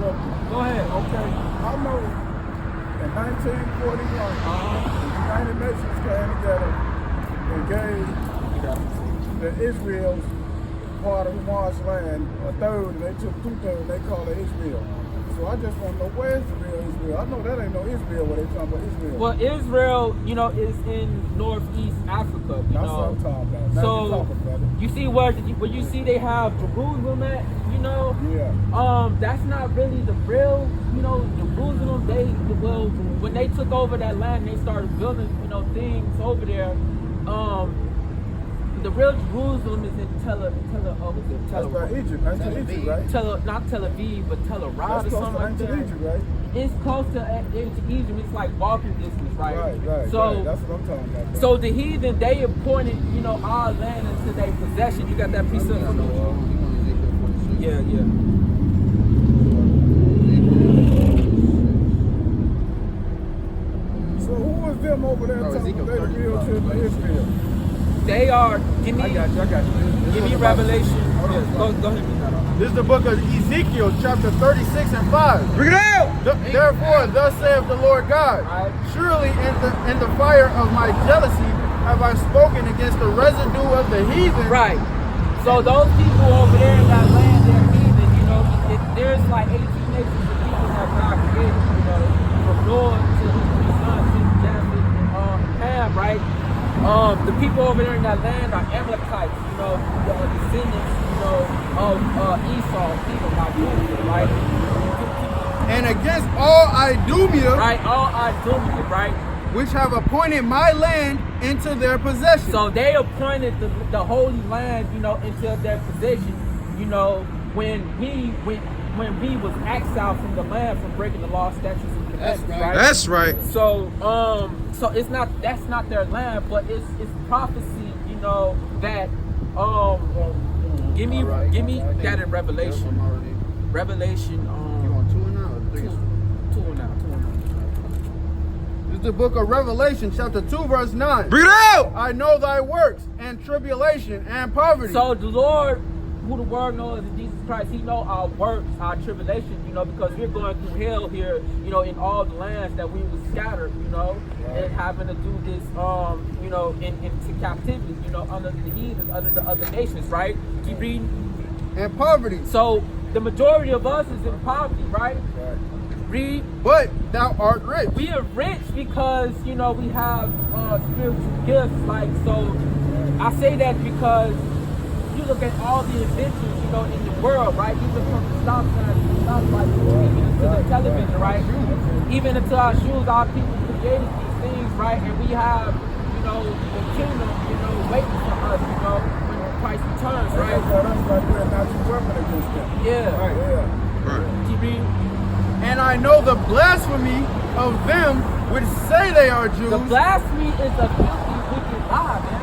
interrupt you. Go ahead. Okay, I know in 1941, the United Nations came together and gave the Israel's part of Mars land a third, and they took 2/3, they call it Israel. So I just want to know where is the real Israel? I know that ain't no Israel where they talking about Israel. Well, Israel, you know, is in Northeast Africa. You That's know? what I'm talking about. Now So you talking, brother. you see where you see they have Jerusalem at, you know? Yeah. That's not really the real, you know, Jerusalem. When they took over that land, they started building, you know, things over there. The real Jerusalem is in That's by Egypt. That's to Egypt, right? not Tel Aviv, but Tel Aviv or That's something like close to that. Egypt, right? It's close to Egypt. It's like walking distance, right? Right. So That's what I'm talking about. so the heathen, they appointed, you know, our land into their possession. You got that piece of Yeah. So who was them over there talking about they real children of Israel? They are. Give me. I got you. Give me Revelation. Go ahead. This is the book of Ezekiel, chapter 36 and 5. Bring it out! Therefore, thus saith the Lord God, surely in the fire of my jealousy have I spoken against the residue of the heathen. Right. So those people over there in that land, they're heathen. You know, there's like 18 nations of people that God created. You know, from Noah to his three sons, Japheth, and Ham, right? The people over there in that land are Amalekites, you know, the descendants, you know, of Esau, Edom, right? And against all Idumea, right, all Idumea, right? Which have appointed my land into their possession. So they appointed the holy land, you know, into their possession, you know, when we was exiled from the land from breaking the law, statutes, and commandments, right? That's right. So so that's not their land, but it's prophecy, you know, that give me that in Revelation. Revelation You want 2 and now or 3? 2 and now. This is the book of Revelation, chapter 2, verse 9. Bring it out! I know thy works and tribulation and poverty. So the Lord, who the world knows is Jesus Christ, he know our works, our tribulation, you know, because we're going through hell here, you know, in all the lands that we were scattered, you know, and having to do this, you know, into captivity, you know, under the heathens, under the other nations, right? Keep reading. And poverty. So the majority of us is in poverty, right? Read. But thou art rich. We are rich because, you know, we have spiritual gifts, like, so I say that because you look at all the inventions, you know, in the world, right? Even from the stop signs to the stoplights, even to the television, right? Even into our shoes, our people created these things, right? And we have, you know, the kingdom, you know, waiting for us, you know, when Christ returns, right? That's like we're not too weapon against them. Yeah. Right. Yeah. Keep reading. And I know the blasphemy of them which say they are Jews. The blasphemy is a filthy, wicked lie, man.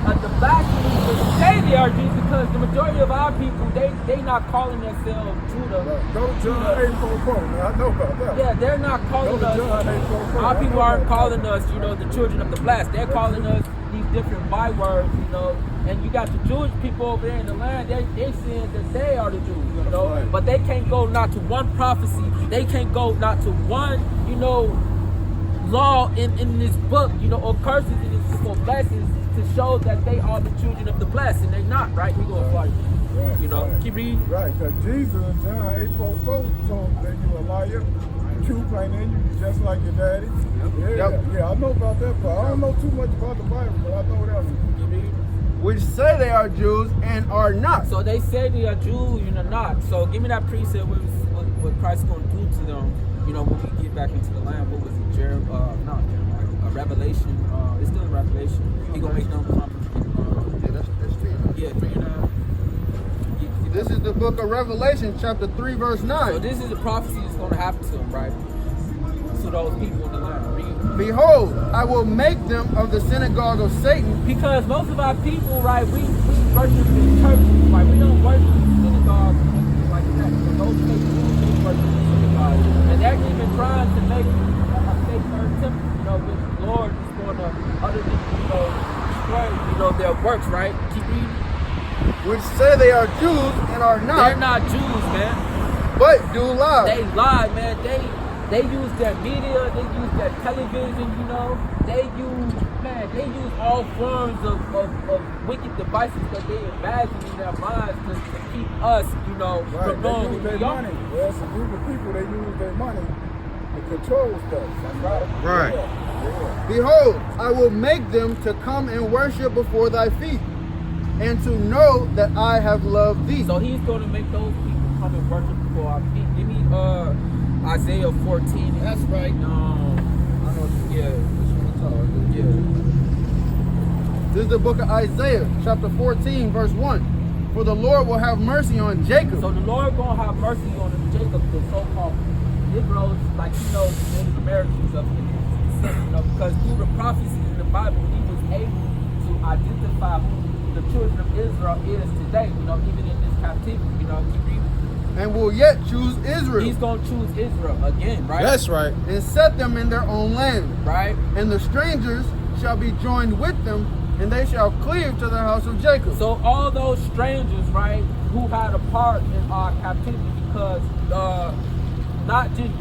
The blasphemy is say they are Jews because the majority of our people, they not calling themselves Judah. Right. Go to John 8:44. Man, I know about that. Yeah, they're not calling us. John 8:44. Our people aren't calling us, you know, the children of the blessed. They're calling us these different bywords, you know. And you got the Jewish people over there in the land, they saying that they are the Jews, you know. Right. But they can't go not to one prophecy. They can't go not to one, you know, law in this book, you know, or curses in this book, or blessings to show that they are the children of the blessed, and they're not, right? We go fight. Right. You know, keep reading. Right, because Jesus in John 8:44 told that you a liar. Truth ain't in you, you just like your daddy. Yeah, I know about that part. I don't know too much about the Bible, but I know that one. Which say they are Jews and are not. So they say they are Jews, you know, not. So give me that precept what Christ's going to do to them, you know, when we get back into the land. What was it? Revelation. It's still in Revelation. He going to make them comprehend. That's 3. Yeah, 3 and 9. This is the book of Revelation, chapter 3, verse 9. So this is a prophecy that's going to happen to them, right? To those people in the land. Read. Behold, I will make them of the synagogue of Satan. Because most of our people, right, we worship in churches, right? We don't worship in synagogues and things like that. So those people do worship in synagogues. And they're even trying to make a fake third temple, you know, with the Lord is going to utterly, you know, destroy, you know, their works, right? Keep reading. Which say they are Jews and are not. They're not Jews, man. but do lie. They lie, man. They use their media, they use their television, you know. They use all forms of wicked devices that they imagine in their minds to keep us, you know, from knowing who we are. There's a group of people, they use their money to control stuff. That's right. Right. Yeah. Behold, I will make them to come and worship before thy feet, and to know that I have loved thee. So he's going to make those people come and worship before our feet. Give me Isaiah 14. That's right. I know. Yeah. Yeah. This is the book of Isaiah, chapter 14, verse 1. For the Lord will have mercy on Jacob. So the Lord going to have mercy on Jacob, the so-called Negroes, like the Native Americans of it. You know, because through the prophecies in the Bible, he was able to identify who the children of Israel is today, you know, even in this captivity, you know. And will yet choose Israel. He's going to choose Israel again, right? That's right. And set them in their own land. Right. And the strangers shall be joined with them, and they shall cleave to the house of Jacob. So all those strangers, right, who had a part in our captivity, because not just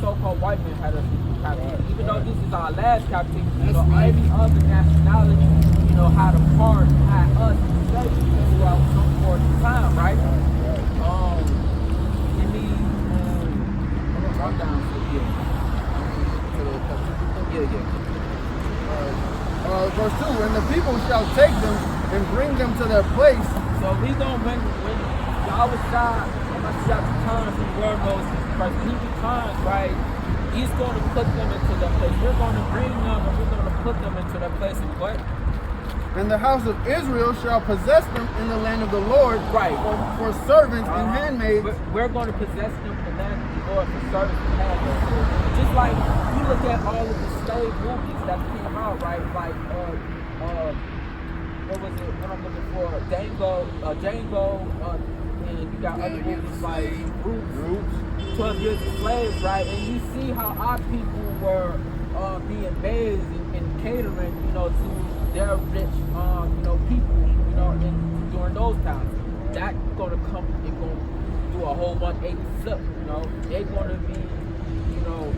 so-called white men had us in captivity. Even though this is our last captivity, you know, every other nationality, you know, had a part, had us in slavery throughout some point in time, right? Give me I'm down for Verse 2, and the people shall take them and bring them to their place. So we gonna bring when Yahweh God, I'm not sure times the word knows Christ. When he returns, right, he's gonna put them into their place. We're gonna bring them and we're gonna put them into their place and what? And the house of Israel shall possess them in the land of the Lord, right, for servants and handmaids. We're going to possess them in the land of the Lord for servants and handmaids. Just like you look at all of the slave movies that came out, right? Like what was it? What I'm looking for? Django, and you got other movies like Roots, 12 Years a Slave, right? And you see how our people were being bathed and catering, you know, to their rich, you know, people, you know, and during those times. That's gonna come and gonna do a whole 180 flip, you know. They're gonna be, you know,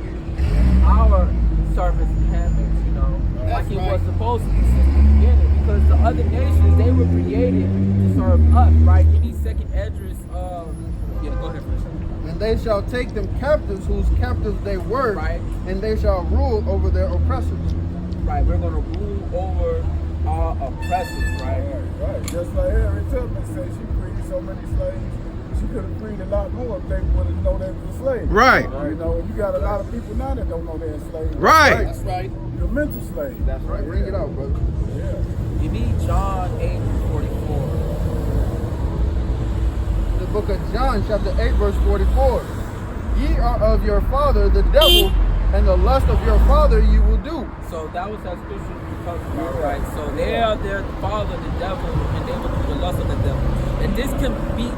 our servants and handmaids, you know, like it was supposed to be since the beginning. Because the other nations, they were created to serve us, right? Any second address, yeah, go ahead first. And they shall take them captives, whose captives they were, right? And they shall rule over their oppressors. Right, we're gonna rule over our oppressors, right? Right. Just like Harriet Tubman said, she freed so many slaves. She could have freed a lot more if they would have known they was a slave. Right. You know, you got a lot of people now that don't know they're slaves. Right. That's right. You're a mental slave. That's right. Bring it out, brother. Yeah. You need John 8:44. The book of John, chapter 8, verse 44. Ye are of your father, the devil, and the lust of your father you will do. So that was that scripture we talked about, right? So they are their father, the devil, and they will do the lust of the devil. And this can be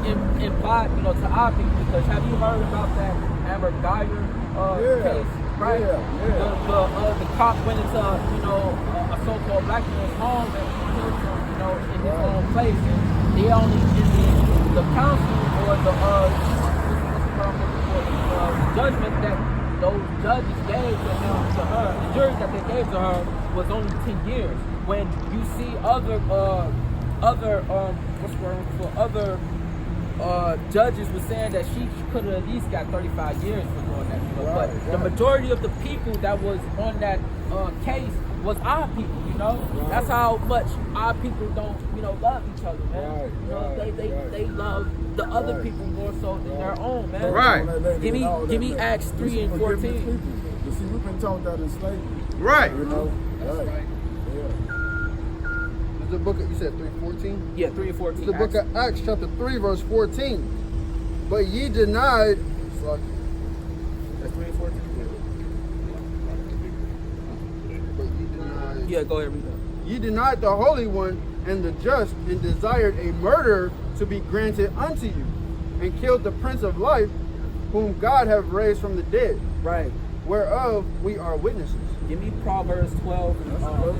implied, you know, to our people, because have you heard about that Amber Geyer case, right? The cop went into, you know, a so-called black man's home and killed him, you know, in his own place. And they only in the council or the judgment that those judges gave to her, the jury that they gave to her was only 10 years. When you see other judges were saying that she could have at least got 35 years for doing that. You know? But the majority of the people that was on that case was our people, you know. That's how much our people don't, you know, love each other, man. You know, they love the other people more so than their own, man. Right. Give me Acts 3 and 14. You see, we've been taught that in slavery. Right. You know. That's right. Yeah. The book of, you said 3:14? Yeah, 3 and 14. The book of Acts, chapter 3, verse 14. But ye denied. That's 3 and 14. Yeah, go ahead, read that. Ye denied the Holy One and the just, and desired a murderer to be granted unto you, and killed the Prince of Life, whom God hath raised from the dead. Right. Whereof we are witnesses. Give me Proverbs 12 and 12.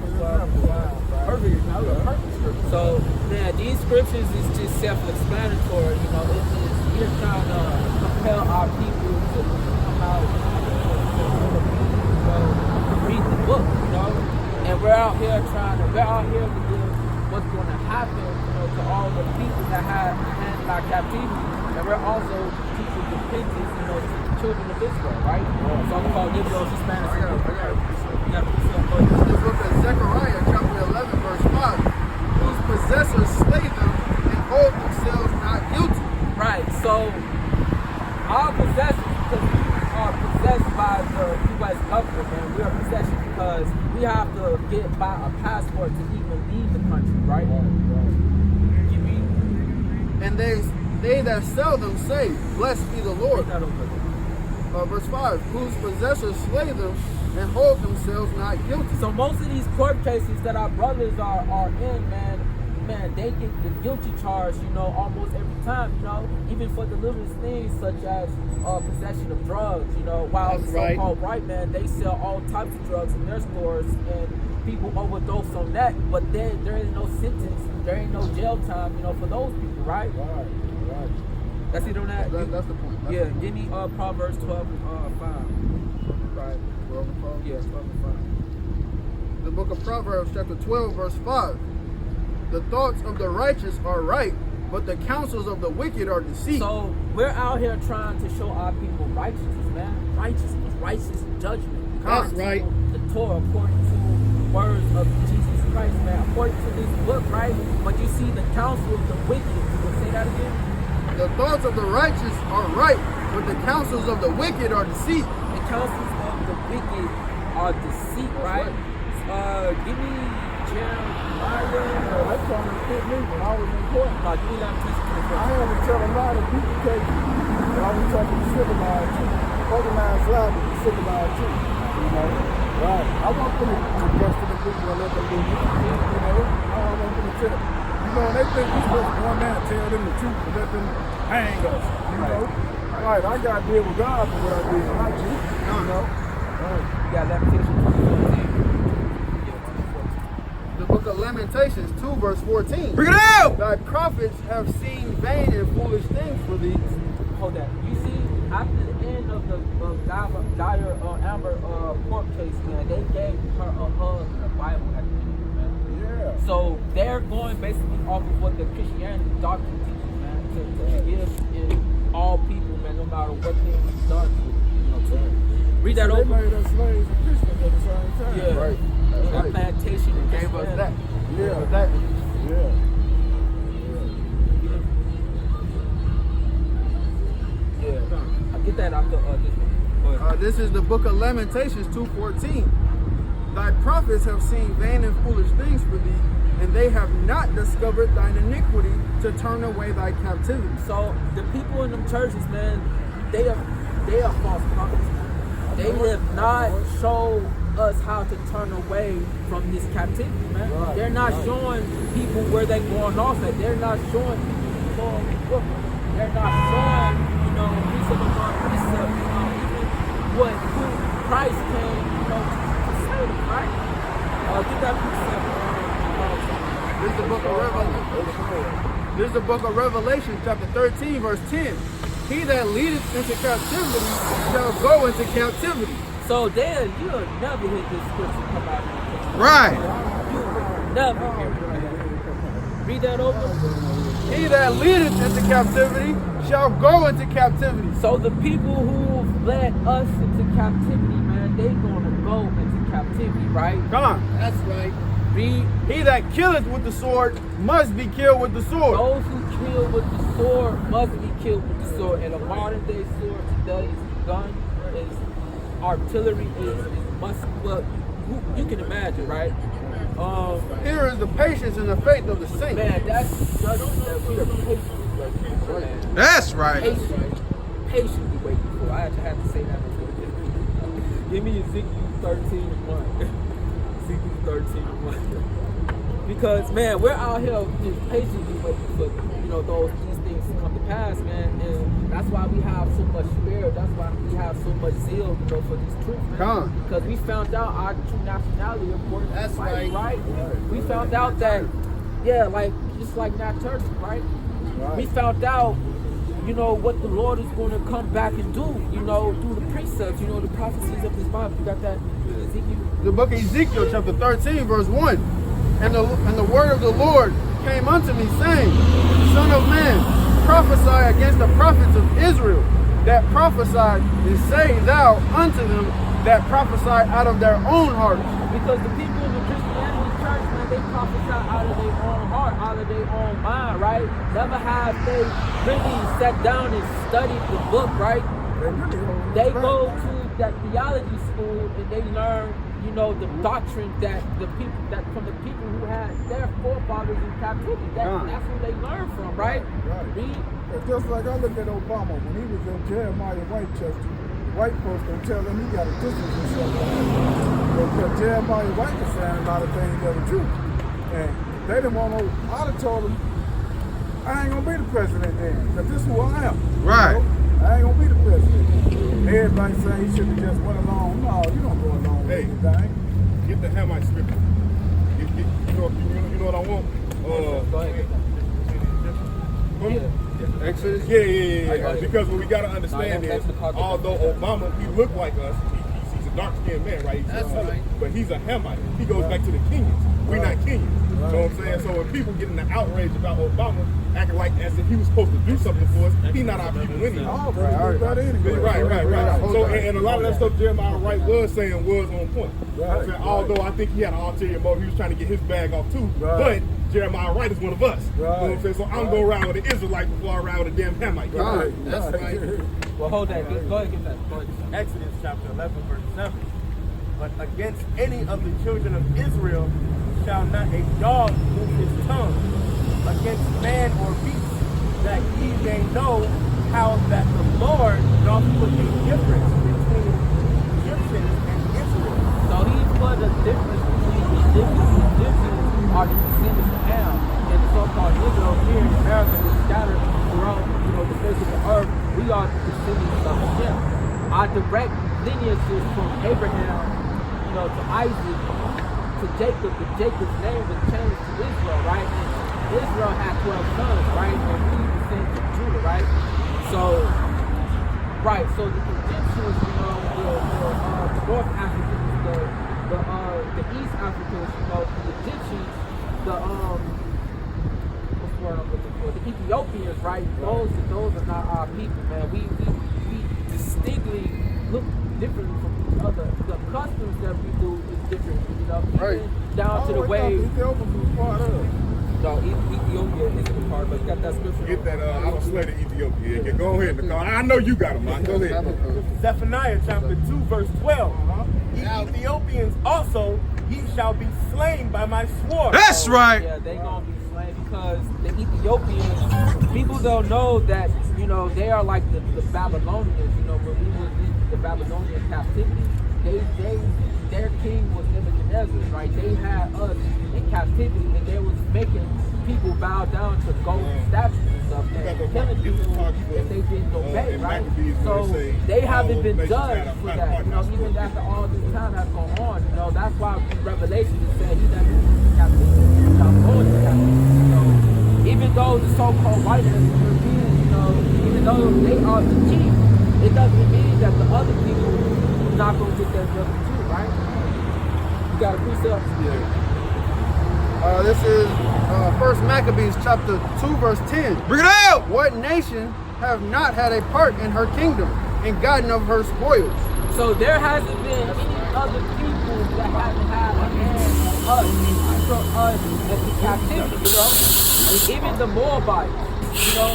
Perfect. So, yeah, these scriptures is just self-explanatory. You know, it's just we're trying to compel our people to come out, to read the book, and we're out here to give what's going to happen, to all the people that have handled our captivity, and we're also teaching repentance, to the children of Israel, right? So I'm called Israel's Hispanic. This book of Zechariah, chapter 11, verse 5, whose possessors slay them and hold themselves not guilty. Right, so our possessions, because we are possessed by the U.S. government, man, we are possessed because we have to buy a passport to even leave the country, right? And they that sell them say, blessed be the Lord. Verse 5, whose possessors slay them and hold themselves not guilty. So most of these court cases that our brothers are in, man, they get the guilty charge, almost every time, even for the littlest things such as possession of drugs, while the so-called right, man, they sell all types of drugs in their stores and people overdose on that, but then there is no sentence, there ain't no jail time, for those people, right? Right. That's it on that? That's the point. Yeah, give me Proverbs 12 and 5. Right. 12 and 5? Yeah, 12 and 5. The book of Proverbs, chapter 12, verse 5. The thoughts of the righteous are right, but the counsels of the wicked are deceit. So we're out here trying to show our people righteousness, man. Righteous judgment. That's right. The Torah, according to the words of Jesus Christ, man. According to this book, right? But you see the counsel of the wicked. You say that again? The thoughts of the righteous are right, but the counsels of the wicked are deceit. The counsels of the wicked are deceit, right? Give me Jeremiah. That's trying to fit me when I was in court. Give me that piece of I had to tell a lot of people cases, but I was talking to civilized too. Organized life is civilized too, Right. I want them to bust to the people and let them do it, I don't want them to tell them. And they think we're supposed to go in there and tell them the truth and let them hang us, Right, I got to deal with God for what I did, not you, Right. You got Lamentation 2:14. The book of Lamentations 2, verse 14. Bring it out! Thy prophets have seen vain and foolish things for thee. Hold that. You see, after the end of the Amber court case, man, they gave her a hug and a Bible at the end, man. Yeah. So they're going basically off of what the Christianity doctrine teaches, man, to give in all people, man, no matter what they've done to read that so over. They made us slaves and Christians at the same time. Yeah. Right. That plantation and Gave us that. Yeah. That. Yeah. Yeah. I get that after this one. This is the book of Lamentations 2:14. Thy prophets have seen vain and foolish things for thee, and they have not discovered thine iniquity to turn away thy captivity. So the people in them churches, man, they are false prophets. They have not showed us how to turn away from this captivity, man. Right, They're not showing people where they're going off at. They're not showing people they're not showing, precept upon precept, even who Christ came, to save, right? Get that precept. This is the book of Revelation. This is the book of Revelation, chapter 13, verse 10. He that leadeth into captivity shall go into captivity. So Dan, you'll never hear this scripture come out. Right. You'll never hear it. Read that over. He that leadeth into captivity shall go into captivity. So the people who led us into captivity, man, they gonna go into captivity, right? Come on. That's right. Read. He that killeth with the sword must be killed with the sword. Those who kill with the sword must be killed with the sword. And a modern day sword today is gun, is artillery, is muscle. Well, you can imagine, right? Here is the patience and the faith of the saints. Man, that's judgment that we are patient. That's right. Patiently waiting for. I had to say that. Give me Ezekiel 13:1. Ezekiel 13:1. Because man, we're out here just patiently waiting for these things to come to pass, man. And that's why we have so much spirit. That's why we have so much zeal, for this truth, man. Come on. Because we found out our true nationality, according to That's Christ, right. We found out that, just like Nat Turner, right? We found out you know, what the Lord is going to come back and do, you know, through the precepts, you know, the prophecies of this Bible. You got that, Ezekiel? The book of Ezekiel, chapter 13, verse 1. And the word of the Lord came unto me, saying, Son of man, prophesy against the prophets of Israel that prophesied, and say thou unto them that prophesy out of their own hearts. Because the people in the Christianity church, man, they prophesy out of their own heart, out of their own mind, right? Never have they really sat down and studied the book, right? They go to that theology school and they learn, you know, the doctrine that the people, that from the people who had their forefathers in captivity. That's who they learn from, right? Read. It's just like I look at Obama when he was in Jeremiah White Church. White folks gonna tell him he got to distance himself. Because Jeremiah White was saying a lot of things that were true. And they didn't want no, I'd have told them, I ain't gonna be the president then, because this is who I am. Right. You know? I ain't gonna be the president. Everybody saying he should have just went along. No, you don't go along with anything. Get the Hamite scripture. You know what I want? Go ahead. Exodus? Yeah. Because what we gotta understand is, although Obama, he looked like us, he's a dark-skinned man, right? That's right. But he's a Hamite. He goes back to the Kenyans. We're not Kenyans. You know what I'm saying? So when people get in the outrage about Obama, acting like as if he was supposed to do something for us, he's not our people anyway. Right. So and a lot of that stuff Jeremiah Wright was saying was on point. Although I think he had an ulterior motive, he was trying to get his bag off too. But Jeremiah Wright is one of us. You know what I'm saying? So I'm going around with the Israelite before I ride with a damn Hamite. That's right. Well, hold that. Go ahead, get that. Go ahead. Exodus chapter 11, verse 7. But against any of the children of Israel shall not a dog move his tongue against man or beast, that ye may know how that the Lord doth put a difference between Egyptians and Israel. So he put a difference between Egyptians are the descendants of Ham and the so-called Israel here in America is scattered throughout, you know, the face of the earth. We are the descendants of Ham. Our direct lineage is from Abraham, you know, to Isaac, to Jacob. But Jacob's name was changed to Israel, right? And Israel had 12 sons, right? And we descend from Judah, right? So the Egyptians, you know, the North Africans, the East Africans, you know, the Egyptians, what's the word I'm looking for? The Ethiopians, right? Those are not our people, man. We distinctly look different from each other. The customs that we do is different, you know, even down to the way. No, Ethiopia isn't a part, but you got that scripture. Get that, I was slay to Ethiopia. Yeah, go ahead, Nicole. I know you got them, man. Go ahead. Zephaniah chapter 2, verse 12. Ye Ethiopians also, ye shall be slain by my sword. That's right. Yeah, they gonna be slain because the Ethiopians, people don't know that, you know, they are like the Babylonians. You know, when we was in the Babylonian captivity, their king was Nebuchadnezzar, right? They had us in captivity and they was making people bow down to golden statues and stuff and killing people if they didn't obey, right? So they haven't been judged for that, you know, even after all this time has gone on, you know, that's why Revelation is saying he that is in captivity shall go into captivity, you know. Even though the so-called white Europeans, you know, even though they are the chief, it doesn't mean that the other people are not going to get their brother too, right? You got a precept? Yeah. This is 1 Maccabees chapter 2, verse 10. Bring it out! What nation have not had a part in her kingdom and gotten of her spoils? So there hasn't been any other people that haven't had a hand on us from us at the captivity, you know? And even the Moabites, you know,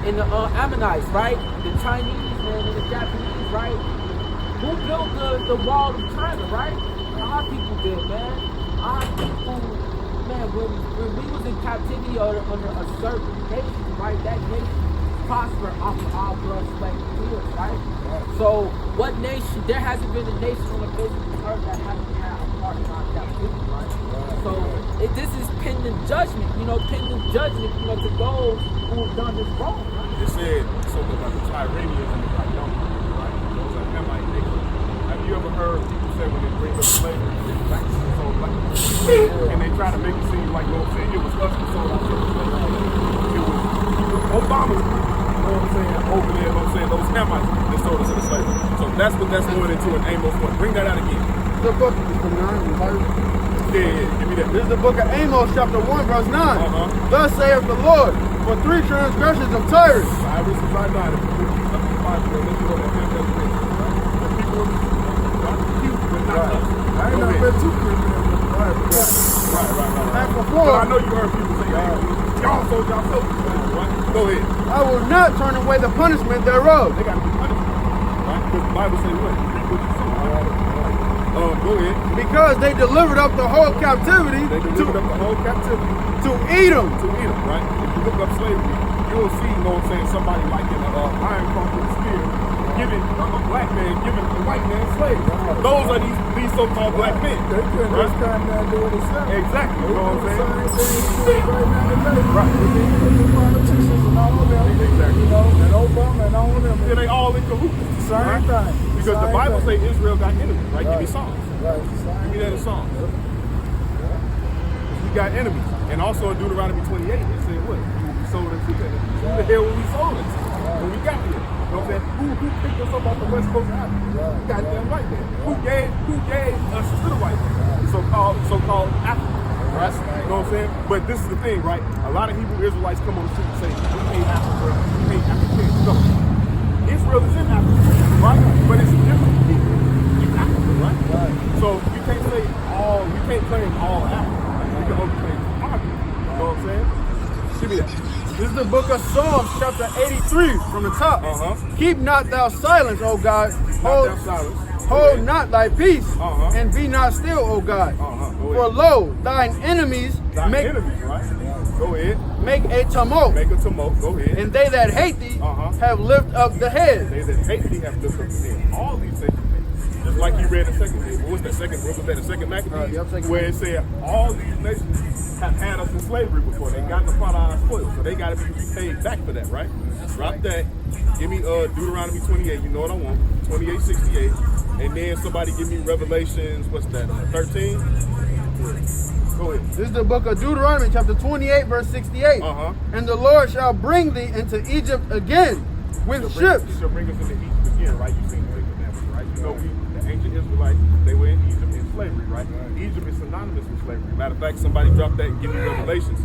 in the Ammonites, right? The Chinese and the Japanese, right? Who built the wall of China, right? Our people did, man. Our people, man, when we was in captivity under a certain nation, right? That nation prospered off of our blood, sweat, and tears, right? So what nation, there hasn't been a nation on the face of the earth that hasn't had a part in our captivity, right? So this is pending judgment, you know, you know, to those who have done this wrong, right? It said something about the Tyranians and the Ionians, right? Those are Hamite nations. Have you ever heard people say when they bring up slavery, it's black people sold black people? And they try to make it seem like, you know what I'm saying, it was us who sold our slaves. It was that's going into an Amos 1. Bring that out again. The book is the 9. Yeah, give me that. This is the book of Amos, chapter 1, verse 9. Thus saith the Lord, for 3 transgressions of Tyrus. Cyrus is our God. If you look up the Bible, let you know that him that's rich. The people are cute, but not us. I ain't not been too Christian in the Bible. Right. And But before, I know you heard people say, y'all so. Right? Go ahead. I will not turn away the punishment thereof. They got to be punished. Right? Because the Bible says what? Go ahead. Because they delivered up the whole captivity They delivered up the whole captivity to Edom. Right? If you look up slavery, you'll see, you know what I'm saying, somebody like in an iron cross with a spear, giving a black man, giving a white man slaves. Those are these so-called black men. They couldn't Right? just come down and do the same. Exactly. You know what I'm saying? Right now today. Right. The politicians and all of them. Exactly. You know, and Obama and all of them. Yeah, they all in cahoots. Same thing. Because the Same Bible thing. says Israel got enemies, right? Give me Psalms. Right. Give me that in Psalms. We got enemies. And also in Deuteronomy 28, it said what? We sold into enemies. Who the hell were we sold into when we got here? You know what I'm saying? Who picked us up off the west coast of Africa? Goddamn white man. Who gave us to the white man? So-called Africa. Right? You know what I'm saying? But this is the thing, right? A lot of Hebrew Israelites come on the street and say, we hate Africa, we hate Africans. No. Israel is in Africa, right? But it's different people in Africa, right? So you can't say we can't claim all Africa. Right? We can only claim part. You know what I'm saying? Give me that. This is the book of Psalms, chapter 83, from the top. Keep not thou silence, O God. Hold not thy peace, and be not still, O God. For lo, thine enemies make Go ahead. Make a tumult. Make a tumult. Go ahead. And they that hate thee have lifted up the head. They that hate thee have lifted up the head. All these things. Just like you read in second, what was that second? What was that? The second Maccabees, where it said all these nations have had us in slavery before. They got the part of our spoils, so they got to be repaid back for that, right? Drop that. Give me Deuteronomy 28. You know what I want? 28:68. And then somebody give me Revelations. What's that? 13. Go ahead. This is the book of Deuteronomy, chapter 28, verse 68. And the Lord shall bring thee into Egypt again with ships. He shall bring us into Egypt again, right? You've seen the commandments, right? You know, the ancient Israelites, they were in Egypt in slavery, right? Egypt is synonymous with slavery. Matter of fact, somebody dropped that and give me Revelations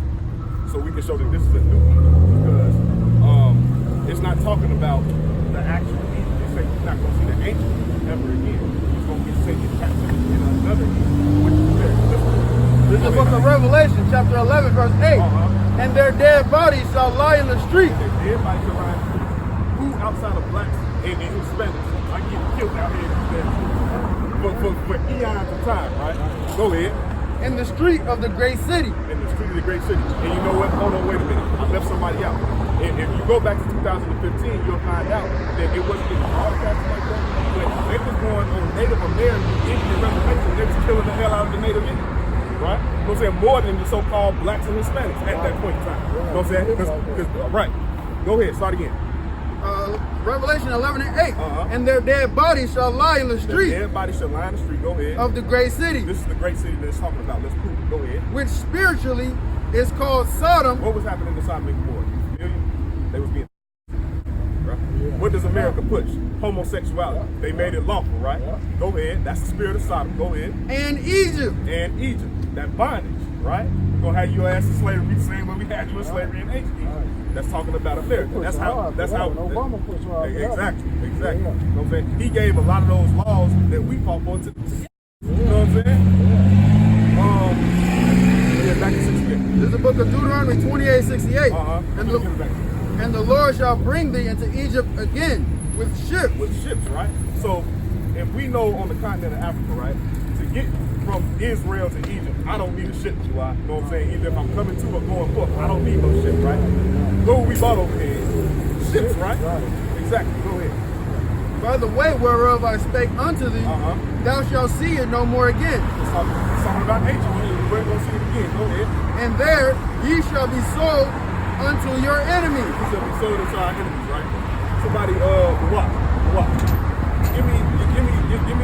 so we can show that this is a new Egypt, because it's not talking about the actual Egypt. They say you're not going to see the ancient Egypt ever again. You're going to get taken captive in another Egypt, which is very different. This is the book of Revelation, chapter 11, verse 8. And their dead bodies shall lie in the street. Their dead bodies shall lie in the street. Who outside of blacks and Hispanics are getting killed out here for eons of time, right? Go ahead. In the street of the great city. In the street of the great city. And you know what? Hold on, wait a minute. I left somebody out. If you go back to 2015, you'll find out that it wasn't getting broadcast like that. But they was going on Native American Indian reservation. They was killing the hell out of the Native Indians. Right? You know what I'm saying? More than the so-called blacks and Hispanics at that point in time. You know what I'm saying? Right. Go ahead. Start again. Revelation 11 and 8. And their dead bodies shall lie in the street. Their dead bodies shall lie in the street. Go ahead. Of the great city. This is the great city that it's talking about. Let's prove it. Go ahead. Which spiritually is called Sodom. What was happening in Sodom and Gomorrah? You familiar? They was being right? What does America push? Homosexuality. They made it lawful, right? Go ahead. That's the spirit of Sodom. Go ahead. And Egypt. And Egypt. That bondage, right? We're gonna have your ass in slavery the same way we had you in slavery in ancient Egypt. That's talking about America. That's how Obama pushed hard. Exactly. You know what I'm saying? He gave a lot of those laws that we fought for to you know what I'm saying? Yeah, back to 68. This is the book of Deuteronomy 28:68. And the Lord shall bring thee into Egypt again with ships. With ships, right? So if we know on the continent of Africa, right, to get from Israel to Egypt, I don't need a ship, you know what I'm saying? Either if I'm coming to or going forth, I don't need no ship, right? Go where we bought over here. Ships, right? Exactly. Go ahead. By the way whereof I spake unto thee, thou shalt see it no more again. It's talking about ancient Egypt. We're going to see it again. Go ahead. And there ye shall be sold unto your enemies. We shall be sold unto our enemies, right? Somebody, what? Give me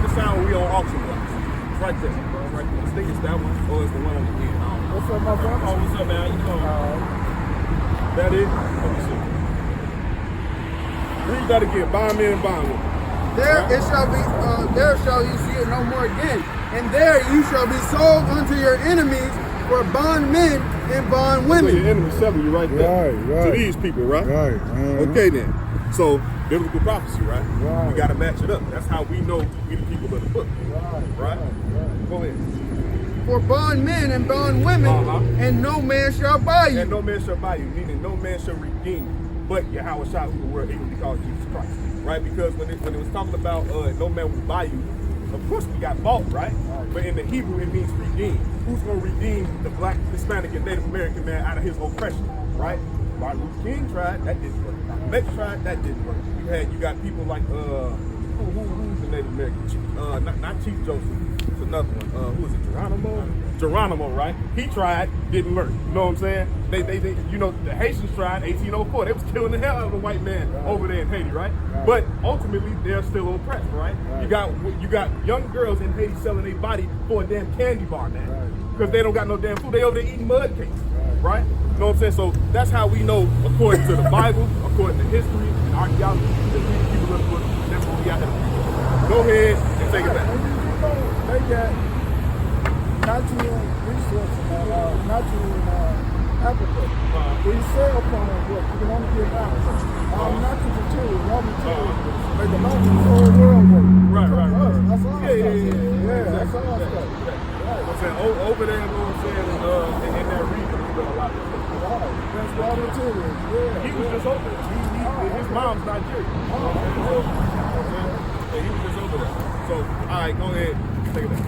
the sound when we on auction blocks. It's right there. Right there. I think it's that one, or it's the one on the end. What's up, my brother? Oh, what's up, man? You know, that it? Let me see. Read that again. Buy them in and buy them. There it shall be. There shall you see it no more again. And there you shall be sold unto your enemies for bondmen and bondwomen. So your enemy's selling you right there. Right. To these people, right? Right. Okay then. So biblical prophecy, right? Right. We gotta match it up. That's how we know we the people of the book. Right? Go ahead. For bondmen and bondwomen, and no man shall buy you. And no man shall buy you, meaning no man shall redeem you, but Yahweh Shah, who the word able to be called Jesus Christ. Right? Because when it was talking about no man will buy you, of course we got bought, right? But in the Hebrew it means redeem. Who's gonna redeem the black, Hispanic, and Native American man out of his oppression? Right? Martin Luther King tried, that didn't work. Malcolm X tried, that didn't work. You got people like who's the Native American chief? Not Chief Joseph. It's another one. Who is it? Geronimo, right? He tried, didn't work. You know what I'm saying? They you know, the Haitians tried 1804. They was killing the hell out of the white man over there in Haiti, right? But ultimately they're still oppressed, right? You got young girls in Haiti selling their body for a damn candy bar, man. Because they don't got no damn food. They over there eating mud cakes, right? You know what I'm saying? So that's how we know, according to the Bible, according to history and archaeology, that these people are the book. That's what we out here. Go ahead and take it back. They got natural resources, natural Africa. These cell phones, look, you can only get out. Natural material, raw material, make the whole world work. Right. That's our stuff. Yeah, That's our stuff. I'm saying over there, you know what I'm saying, in that region, there's been a lot of stuff. That's raw material. Yeah. He was just over there. His mom's Nigerian. He was just over there. So, all right, go ahead, take it back.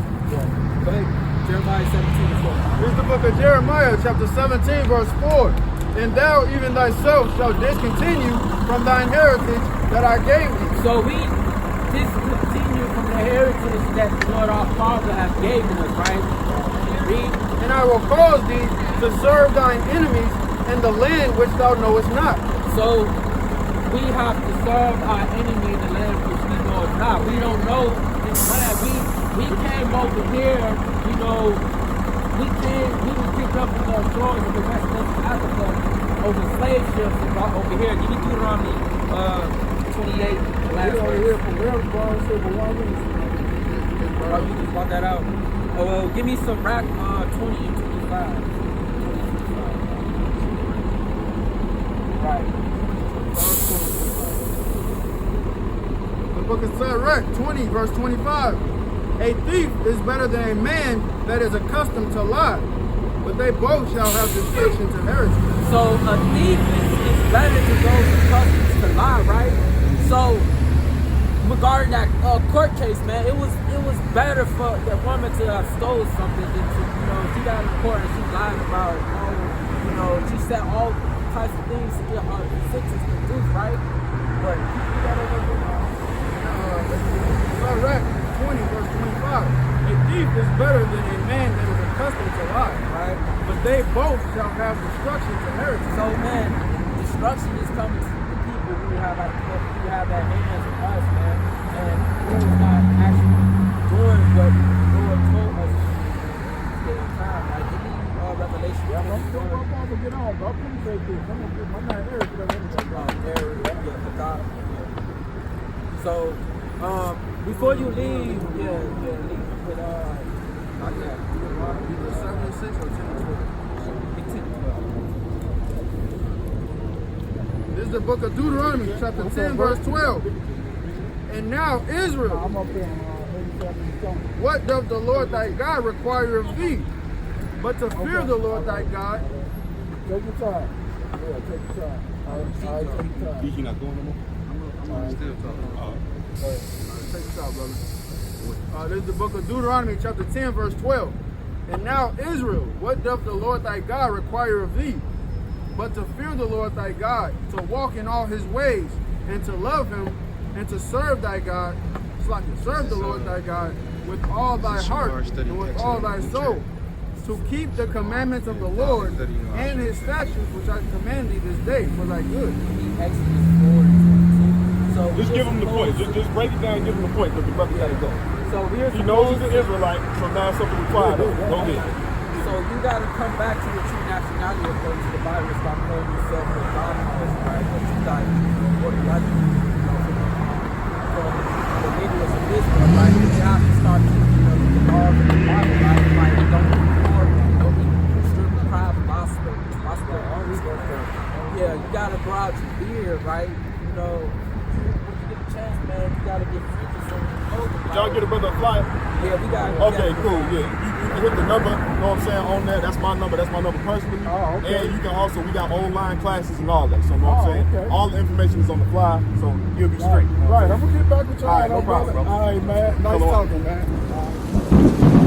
Go ahead. Jeremiah 17:4. This is the book of Jeremiah, chapter 17, verse 4. And thou even thyself shalt discontinue from thine heritage that I gave thee. So we discontinue from the heritage that the Lord our Father has given us, right? Read. And I will cause thee to serve thine enemies in the land which thou knowest not. So we have to serve our enemy in the land which we know is not. We don't know this land. We came over here, you know, we were picked up in the shores of the West Coast of Africa over slave ships and brought over here. Give me Deuteronomy 28, the last verse. Oh, you just brought that out. Oh, well, give me some rack 20 and 25. Right. The book of Sirach 20, verse 25. A thief is better than a man that is accustomed to lie, but they both shall have destruction to heritage. So a thief is better than those accustomed to lie, right? So regarding that court case, man, it was better for the woman to have stole something than to, you know, she got in court and she lied about, you know, she said all types of things to get her sentenced to do, right? But you gotta Sirach 20, verse 25. A thief is better than a man that is accustomed to lie, right? but they both shall have destruction to heritage. So, man, destruction is coming to the people who have that hands on us, man, and who is not actually doing what the Lord told us at the time. Like, give me Revelation. I'm going to get on, but I appreciate this. I'm going to get my man Eric. So, before you leave, leave with, Either 76 or 10 This is the book of Deuteronomy, chapter 10, verse 12. And now, Israel, I'm up there. what doth the Lord thy God require of thee? But to fear the Lord thy God. Take your time. Yeah, take your time. All right, take your time. You not going no more? I'm still talking. Take this out, brother. This is the book of Deuteronomy, chapter 10, verse 12. And now, Israel, what doth the Lord thy God require of thee? But to fear the Lord thy God, to walk in all his ways, and to love him, and to serve thy God, it's like to serve the Lord thy God with all thy heart and with all thy soul, to keep the commandments of the Lord and his statutes which I command thee this day for thy good. So Just give him the point. Just break it down and give him the point, because the brother got to go. So we're He knows he's an Israelite, so now something required of him. Go ahead. So you got to come back to your true nationality according to the Bible. Stop calling yourself a God, right? But you got what right? So good, right? You know, when you get a chance, man, you gotta get free to some clothing. Did y'all get a brother a flyer? Yeah, we got it. Okay, cool. Yeah, you can hit the number. You know what I'm saying on that. That's my number. That's my number personally. Oh, okay. And you can also we got online classes and all that. So you know what I'm saying. Okay. All the information is on the flyer, so you'll be straight. Right, I'm gonna get back with y'all. All right, no problem, bro. All right, man. Nice Come on. talking, man.